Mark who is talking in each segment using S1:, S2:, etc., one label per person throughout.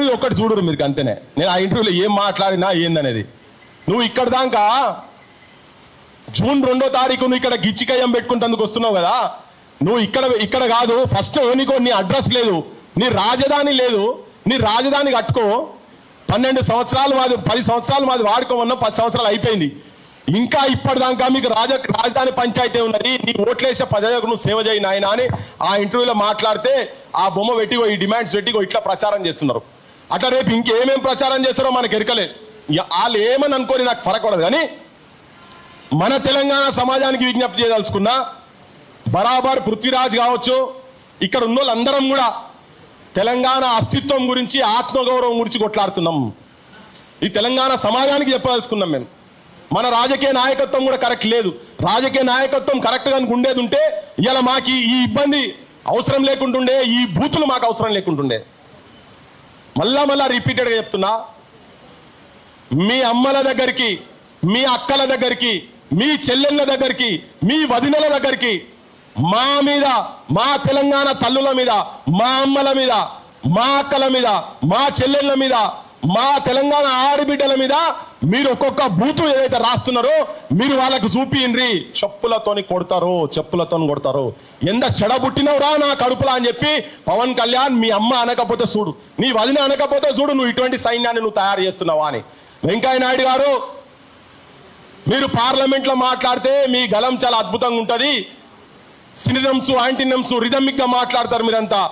S1: ఒకటి చూడరు మీరు అంతేనే. నేను ఆ ఇంటర్వ్యూలో ఏం మాట్లాడినా ఏందనేది. నువ్వు ఇక్కడ దాకా జూన్ 2వ తారీఖు నువ్వు ఇక్కడ గిచ్చికయ్యం పెట్టుకుంటందుకు వస్తున్నావు కదా. నువ్వు ఇక్కడ కాదు. ఫస్ట్ నీకో నీ అడ్రస్ లేదు, నీ రాజధాని లేదు. నీ రాజధాని కట్టుకో. 12 సంవత్సరాలు మాది, 10 సంవత్సరాలు మాది వాడుకోమన్నా 10 సంవత్సరాలు అయిపోయింది. ఇంకా ఇప్పటిదాకా మీకు రాజధాని పంచాయతీ ఉన్నది. నీ ఓట్లేసే ప్రజలకు నువ్వు సేవ చేయి నాయన అని ఆ ఇంటర్వ్యూలో మాట్లాడితే ఆ బొమ్మ పెట్టిగో, ఈ డిమాండ్స్ పెట్టిగో ఇట్లా ప్రచారం చేస్తున్నారు. అట్లా రేపు ఇంకేమేం ప్రచారం చేస్తారో మనకు ఎరకలే. వాళ్ళు ఏమని అనుకోని నాకు ఫరక్ పడదు. కానీ మన తెలంగాణ సమాజానికి విజ్ఞప్తి చేయదలుచుకున్నా, బరాబర్ పృథ్వీరాజ్ కావచ్చు, ఇక్కడ ఉన్న వాళ్ళందరం కూడా తెలంగాణ అస్తిత్వం గురించి, ఆత్మగౌరవం గురించి కొట్లాడుతున్నాం. ఈ తెలంగాణ సమాజానికి చెప్పదలుచుకున్నాం. మేము మన రాజకీయ నాయకత్వం కూడా కరెక్ట్ లేదు. రాజకీయ నాయకత్వం కరెక్ట్గా ఉండేది ఉంటే ఇలా మాకు ఈ ఇబ్బంది అవసరం లేకుంటుండే, ఈ బూతులు మాకు అవసరం లేకుంటుండే. మళ్ళా రిపీటెడ్గా చెప్తున్నా, మీ అమ్మల దగ్గరికి, మీ అక్కల దగ్గరికి, మీ చెల్లెళ్ళ దగ్గరికి, మీ వదినల దగ్గరికి, మా మీద, మా తెలంగాణ తల్లుల మీద, మా అమ్మల మీద, మా అక్కల మీద, మా చెల్లెళ్ళ మీద, మా తెలంగాణ ఆడబిడ్డల మీద మీరు ఒక్కొక్క బూతు ఏదైతే రాస్తున్నారో మీరు వాళ్ళకు చూపియండి. చెప్పులతోని కొడతారు, చెప్పులతోని కొడతారు. ఎంత చెడబుట్టినవురా నా కడుపులా అని చెప్పి పవన్ కళ్యాణ్, మీ అమ్మ అనకపోతే చూడు, నీ వదిన అనకపోతే చూడు, నువ్వు ఇటువంటి సైన్యాన్ని నువ్వు తయారు చేస్తున్నావా అని. వెంకయ్య నాయుడు గారు, మీరు పార్లమెంట్ లో మాట్లాడితే మీ గలం చాలా అద్భుతంగా ఉంటది. సినినమ్స్, యాంటీనమ్స్, రిథమిక్ గా మాట్లాడతారు. మీరంతా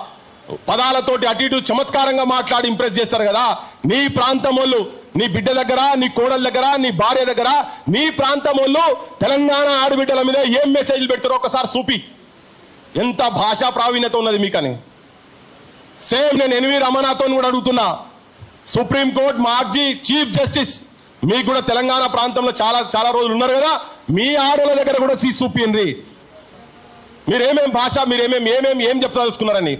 S1: పదాలతోటి అటు ఇటు చమత్కారంగా మాట్లాడి ఇంప్రెస్ చేస్తారు కదా. నీ ప్రాంతం వాళ్ళు, నీ బిడ్డ దగ్గర, నీ కోడల దగ్గర, నీ భార్య దగ్గర, నీ ప్రాంతం వాళ్ళు తెలంగాణ ఆడబిడ్డల మీద ఏం మెసేజ్లు పెడతారో ఒకసారి చూపి. ఎంత భాషా ప్రావీణ్యత ఉన్నది మీకని. సేమ్ నేను ఎన్వి రమణతో కూడా అడుగుతున్నా, సుప్రీంకోర్టు మాజీ చీఫ్ జస్టిస్, మీకు కూడా తెలంగాణ ప్రాంతంలో చాలా రోజులు ఉన్నారు కదా, మీ ఆడోళ్ళ దగ్గర కూడా చూపియండి. మీరేమేం భాష, ఏం చెప్తాదలుచుకున్నారని.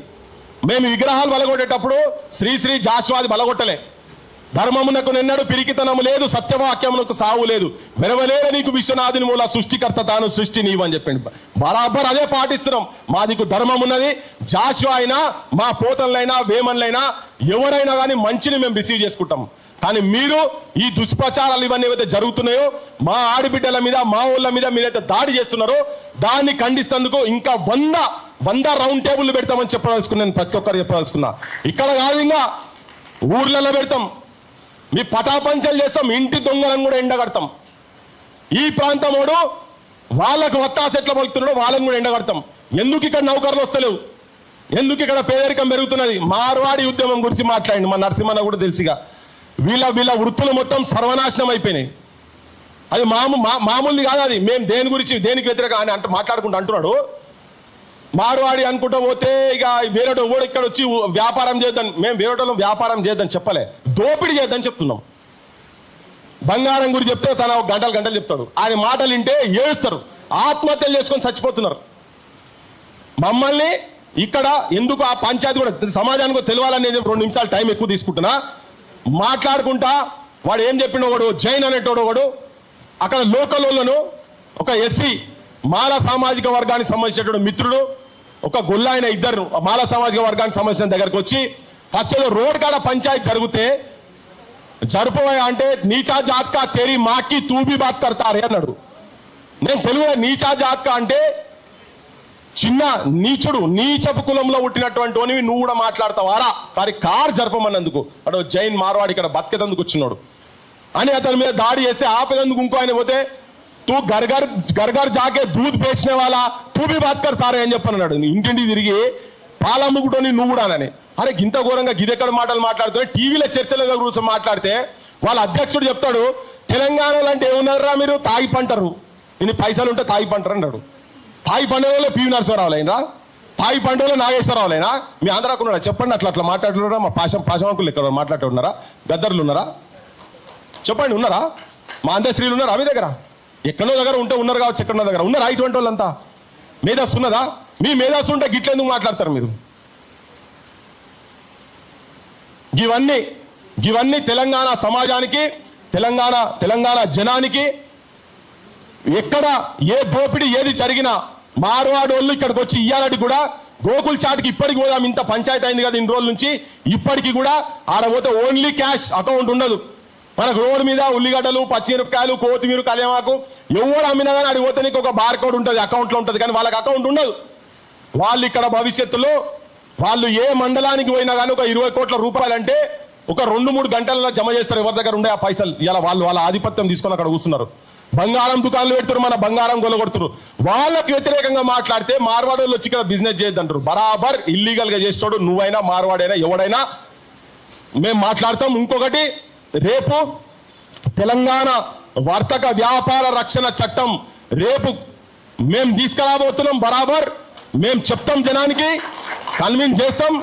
S1: మేము విగ్రహాలు బలగొట్టేటప్పుడు శ్రీ జాషువాది బలగొట్టలే. ధర్మమునకు నిన్నడు పిరికితనము లేదు, సత్యవాక్యమునకు సావు లేదు, వెరవలేర నీకు విశ్వనాథుని మూల సృష్టికర్త తాను సృష్టి నీవు అని చెప్పండి. బరాబర్ అదే పాటిస్తున్నాం. మాదికు ధర్మం ఉన్నది. జాషువా అయినా, మా పోతన్లైనా, వేమన్లైనా, ఎవరైనా కానీ మంచిని మేము రిసీవ్ చేసుకుంటాం. కానీ మీరు ఈ దుష్ప్రచారాలు ఇవన్నీ ఏవైతే జరుగుతున్నాయో, మా ఆడబిడ్డల మీద, మా ఊళ్ళ మీద మీరైతే దాడి చేస్తున్నారో దాన్ని ఖండిస్తేందుకు ఇంకా 100 రౌండ్ టేబుల్ పెడతామని చెప్పదలుచుకున్నాను. ప్రతి ఒక్కరు చెప్పదలుచుకున్నా. ఇక్కడ కాదు, ఇంకా ఊర్లలో పెడతాం. మీ పటాపంచలు చేస్తాం. ఇంటి దొంగలను కూడా ఎండగడతాం. ఈ ప్రాంతం వాడు వాళ్ళకు వత్తాస ఎట్లా పలుకుతున్నాడో వాళ్ళని కూడా ఎండగడతాం. ఎందుకు ఇక్కడ నౌకర్లు వస్తలేవు, ఎందుకు ఇక్కడ పేదరికం పెరుగుతున్నది? మార్వాడి ఉద్యమం గురించి మాట్లాడండి. మా నరసింహన్న కూడా తెలుసుగా. వీళ్ళ వృత్తులు మొత్తం సర్వనాశనం అయిపోయినాయి. అది మామూలు కాదు. అది మేము దేనికి వ్యతిరేక అని మాట్లాడుకుంటూ అంటున్నాడు. మార్వాడి అనుకుంటూ పోతే ఇక వేరేటో కూడా ఇక్కడ వచ్చి వ్యాపారం చేద్దాం. మేము వేరేటోళ్ళం వ్యాపారం చేద్దాం చెప్పలే, దోపిడీ చేద్దాం చెప్తున్నాం. బంగారం గురించి చెప్తే తన గంటలు చెప్తాడు. ఆయన మాటలు వింటే ఏడుస్తారు, ఆత్మహత్యలు చేసుకొని చచ్చిపోతున్నారు. మమ్మల్ని ఇక్కడ ఎందుకు ఆ పంచాయతీ కూడా సమాజానికి తెలియాలని నేను 2 నిమిషాలు టైం ఎక్కువ తీసుకుంటున్నా. మాట్లాడుకుంటా వాడు ఏం చెప్పిన వాడు జైన్ అనేటోడు వాడు అక్కడ లోకల్లోను ఒక ఎస్సీ మాల సామాజిక వర్గానికి సంబంధించినటువంటి మిత్రుడు, ఒక గొల్లాయన, ఇద్దరు మాల సామాజిక వర్గానికి సంబంధించిన దగ్గరకు వచ్చి ఫస్ట్ ఏదో రోడ్ కాడ పంచాయతీ జరిగితే జరుపువా అంటే నీచా జాత్కా తేరీ మాకి తూబీ బాత్ కడతారే అన్నాడు. నేను తెలుగులో నీచా జాత్కా అంటే చిన్న నీచుడు, నీచపు కులంలో పుట్టినటువంటి నువ్వు కూడా మాట్లాడతావారా? కానీ కార్ జరపమన్నందుకు అటు జైన్ మార్వాడి ఇక్కడ బతికేందుకు వచ్చినాడు అని అతని మీద దాడి చేస్తే ఆపేందుకు ఇంకో ఆయన పోతే తూ గర్గర్ జాకే దూద్ బేచనే వాళ్ళ తూ బి బాత్ కడతారే అని చెప్పన్నాడు. ఇంటింటి తిరిగి పాలమ్ముకుంటోని నువ్వు కూడా అని. అరే ఇంత ఘోరంగా గిదెక్కడ మాటలు మాట్లాడుతున్నా. టీవీలో చర్చల గురించి మాట్లాడితే వాళ్ళ అధ్యక్షుడు చెప్తాడు, తెలంగాణలో అంటే ఏమున్నారా మీరు తాగి పంటరు, ఇన్ని పైసలు ఉంటే తాగి పంటరు అన్నాడు. తాయి పండుగలో పివి నరసింహరావు అయినా, తాయి పండుగలో నాగేశ్వరరావు అయినా, మీ ఆంధ్రాకు ఉన్నారా చెప్పండి. అట్లా మాట్లాడుతున్నారా? మా పాశవంకులు ఇక్కడ మాట్లాడుతూ ఉన్నారా? గద్దర్లు ఉన్నారా చెప్పండి? ఉన్నారా? మా అందశ్రీలు ఉన్నారా మీ దగ్గర? ఎక్కడో దగ్గర ఉంటే ఉన్నారు కావచ్చు, ఎక్కడో దగ్గర ఉన్నారా ఇటువంటి వాళ్ళంతా? మేధస్సు ఉన్నదా? మీ మేధస్సు ఉంటే గిట్లెందుకు మాట్లాడతారు మీరు? ఇవన్నీ తెలంగాణ సమాజానికి, తెలంగాణ జనానికి ఎక్కడ ఏ దోపిడీ ఏది జరిగినా మార్వాడోళ్ళు ఇక్కడికి వచ్చి ఇయ్యాలని కూడా గోకుల్ చాట్కి ఇప్పటికి పోదాం, ఇంత పంచాయతీ అయింది కదా ఇన్ని రోజుల నుంచి, ఇప్పటికి కూడా ఆడ పోతే ఓన్లీ క్యాష్, అకౌంట్ ఉండదు. మనకు రోడ్డు మీద ఉల్లిగడ్డలు, పచ్చిమిరపకాయలు, కొత్తిమీర, కళ్యామాకు ఎవరు అమ్మినా కానీ అడిగి పోతే నీకు ఒక బార్ కోడ్ ఉంటుంది, అకౌంట్లో ఉంటుంది. కానీ వాళ్ళకి అకౌంట్ ఉండదు. వాళ్ళు ఇక్కడ భవిష్యత్తులో వాళ్ళు ఏ మండలానికి పోయినా కానీ ఒక 20 కోట్ల రూపాయలు అంటే ఒక 2-3 గంటలలో జమ చేస్తారు. ఎవరి దగ్గర ఉండే ఆ పైసలు ఇలా వాళ్ళు వాళ్ళ ఆధిపత్యం తీసుకొని అక్కడ కూర్చున్నారు. బంగారం దుకాణాలు పెడుతున్నారు, మన బంగారం కొలగొడుతున్నారు. వాళ్ళకి వ్యతిరేకంగా మాట్లాడితే మార్వాడి వచ్చి ఇక్కడ బిజినెస్ చేయొద్దంటారు. బరాబర్ ఇల్లీగల్ గా చేస్తాడు, నువ్వైనా మార్వాడైనా ఎవడైనా మేము మాట్లాడతాం. ఇంకొకటి, రేపు తెలంగాణ వర్తక వ్యాపార రక్షణ చట్టం రేపు మేము తీసుకురాబోతున్నాం. బరాబర్ మేము చెప్తాం, జనానికి కన్విన్స్ చేస్తాం.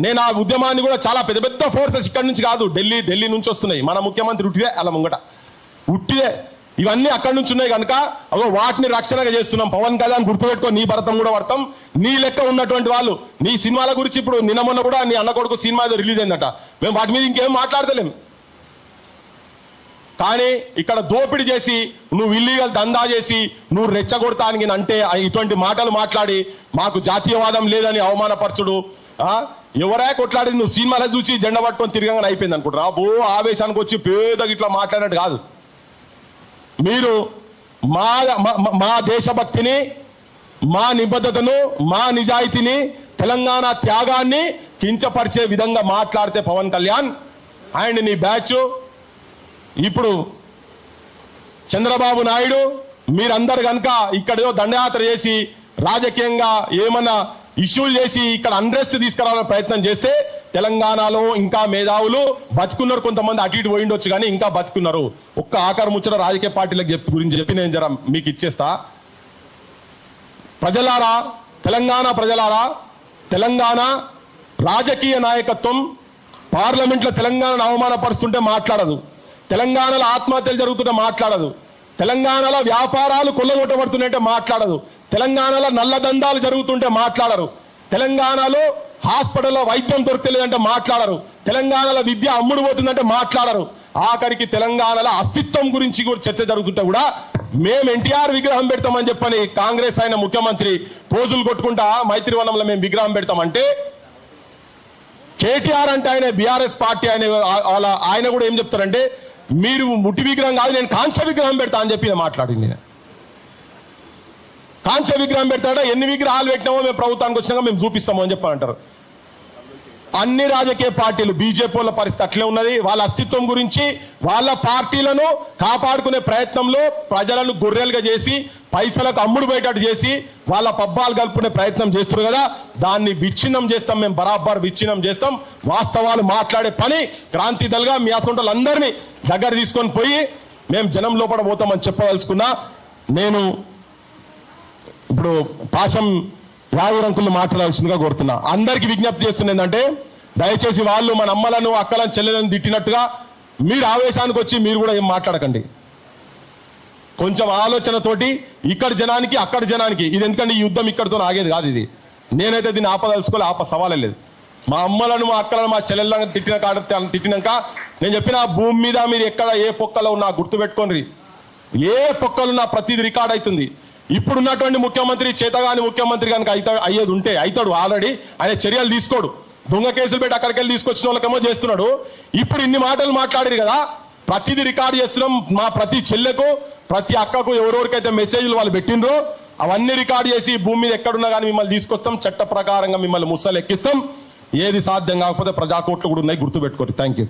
S1: నేను ఆ ఉద్యమాన్ని కూడా చాలా పెద్ద పెద్ద ఫోర్సెస్ ఇక్కడ నుంచి కాదు, ఢిల్లీ నుంచి వస్తున్నాయి. మన ముఖ్యమంత్రి ఉట్టిదే అలా ముంగట ఉట్టిదే, ఇవన్నీ అక్కడి నుంచి ఉన్నాయి కనుక వాటిని రక్షణగా చేస్తున్నాం. పవన్ కళ్యాణ్ గుర్తుపెట్టుకో, నీ భరతం కూడా పడతాం. నీ లెక్క ఉన్నటువంటి వాళ్ళు నీ సినిమాల గురించి ఇప్పుడు నిన్న మొన్న కూడా నీ అన్న కొడుకు సినిమా ఏదో రిలీజ్ అయిందట, మేము వాటి మీద ఇంకేం మాట్లాడతలేం. కానీ ఇక్కడ దోపిడీ చేసి నువ్వు ఇల్లీగల్ దందా చేసి నువ్వు రెచ్చగొడతానికి అంటే ఇటువంటి మాటలు మాట్లాడి మాకు జాతీయవాదం లేదని అవమానపరచుడు. ఎవరా కొట్లాడేది? నువ్వు సినిమాలో చూసి జెండా పట్టుకొని తిరగగానే అయిపోయింది అనుకుంటారా? ఆవేశానికి వచ్చి పేదగా ఇట్లా మాట్లాడినట్టు కాదు. మీరు మా దేశభక్తిని, మా నిబద్ధతను, మా నిజాయితీని, తెలంగాణ త్యాగాన్ని కించపరిచే విధంగా మాట్లాడితే పవన్ కళ్యాణ్ అండ్ నీ బ్యాచ్, ఇప్పుడు చంద్రబాబు నాయుడు మీరందరు కనుక ఇక్కడో దండయాత్ర చేసి రాజకీయంగా ఏమన్నా ఇష్యూలు చేసి ఇక్కడ అన్రెస్ట్ తీసుకురావాలని ప్రయత్నం చేస్తే తెలంగాణలో ఇంకా మేధావులు బతుకున్నారు. కొంతమంది అటు ఇటు పోయిండొచ్చు కానీ ఇంకా బతుకున్నారు. ఒక్క ఆఖరి ముచ్చట రాజకీయ పార్టీలకు గురించి చెప్పి నేను జర మీకు ఇచ్చేస్తా. ప్రజలారా, తెలంగాణ ప్రజలారా, తెలంగాణ రాజకీయ నాయకత్వం పార్లమెంట్లో తెలంగాణను అవమానపరుస్తుంటే మాట్లాడదు, తెలంగాణలో ఆత్మహత్యలు జరుగుతుంటే మాట్లాడదు, తెలంగాణలో వ్యాపారాలు కొల్లగొట్టబడుతుంటే మాట్లాడదు, తెలంగాణలో నల్లదందాలు జరుగుతుంటే మాట్లాడరు, తెలంగాణలో హాస్పిటల్లో వైద్యం దొరకలేదంటే మాట్లాడరు, తెలంగాణలో విద్య అమ్ముడు పోతుందంటే మాట్లాడరు. ఆఖరికి తెలంగాణలో అస్తిత్వం గురించి కూడా చర్చ జరుగుతుంటే కూడా మేము ఎన్టీఆర్ విగ్రహం పెడతామని చెప్పని కాంగ్రెస్ ఆయన ముఖ్యమంత్రి పోజులు కొట్టుకుంటా మైత్రివనంలో మేము విగ్రహం పెడతామంటే, కేటీఆర్ అంటే ఆయన బీఆర్ఎస్ పార్టీ ఆయన కూడా ఏం చెప్తారంటే మీరు ముట్టి విగ్రహం కాదు, నేను కాంస్య విగ్రహం పెడతా అని చెప్పి మాట్లాడింది. కాంస్య విగ్రహం పెడతాడా? ఎన్ని విగ్రహాలు పెట్టినామో మేము ప్రభుత్వానికి వచ్చినాక మేము చూపిస్తామో అని చెప్పాలంటారు. అన్ని రాజకీయ పార్టీలు, బీజేపీ వాళ్ళ పరిస్థితి అట్లే ఉన్నది. వాళ్ళ అస్తిత్వం గురించి వాళ్ళ పార్టీలను కాపాడుకునే ప్రయత్నంలో ప్రజలను గొర్రెలుగా చేసి పైసలకు అమ్ముడు పోయేటట్టు చేసి వాళ్ళ పబ్బాలు కలుపుకునే ప్రయత్నం చేస్తున్నారు కదా, దాన్ని విచ్ఛిన్నం చేస్తాం. మేము బరాబర్ విచ్ఛిన్నం చేస్తాం. వాస్తవాలు మాట్లాడే పని క్రాంతి దళగా మీ అసొంటలందరినీ దగ్గర తీసుకొని పోయి మేము జనం లోపల పోతామని చెప్పదలుచుకున్నా. నేను ఇప్పుడు పాశం యావరంకులు మాట్లాడాల్సిందిగా కోరుతున్నా. అందరికీ విజ్ఞప్తి చేస్తున్నా ఏంటంటే, దయచేసి వాళ్ళు మన అమ్మలను, అక్కలను, చెల్లెలను తిట్టినట్టుగా మీరు ఆవేశానికి వచ్చి మీరు కూడా ఏం మాట్లాడకండి. కొంచెం ఆలోచనతోటి ఇక్కడ జనానికి అక్కడ జనానికి ఇది, ఎందుకంటే ఈ యుద్ధం ఇక్కడితో ఆగేది కాదు. ఇది నేనైతే దీన్ని ఆపదలుచుకోలే, సవాలే లేదు. మా అమ్మలను, మా అక్కలను, మా చెల్లెలను తిట్టినాక నేను చెప్పిన భూమి మీద మీరు ఎక్కడ ఏ పొక్కలో ఉన్నా గుర్తుపెట్టుకోండి. ఏ పొక్కలున్నా ప్రతిది రికార్డ్ అవుతుంది. ఇప్పుడున్నటువంటి ముఖ్యమంత్రి చేతగాని ముఖ్యమంత్రి కనుక అయ్యేది ఉంటే అవుతాడు. ఆల్రెడీ ఆయన చర్యలు తీసుకోడు. దొంగ కేసులు పెట్టి అక్కడికి వెళ్ళి తీసుకొచ్చిన వాళ్ళకేమో చేస్తున్నాడు. ఇప్పుడు ఇన్ని మాటలు మాట్లాడారు కదా, ప్రతిదీ రికార్డు చేస్తున్నాం. మా ప్రతి చెల్లెకు, ప్రతి అక్కకు ఎవరెవరికైతే మెసేజ్లు వాళ్ళు పెట్టిండ్రో అవన్నీ రికార్డు చేసి భూమి మీద ఎక్కడున్నా కానీ మిమ్మల్ని తీసుకొస్తాం. చట్ట ప్రకారంగా మిమ్మల్ని ముస్సలు ఎక్కిస్తాం. ఏది సాధ్యం కాకపోతే ప్రజాకోట్లు కూడా ఉన్నాయి, గుర్తుపెట్టుకోండి. Thank you.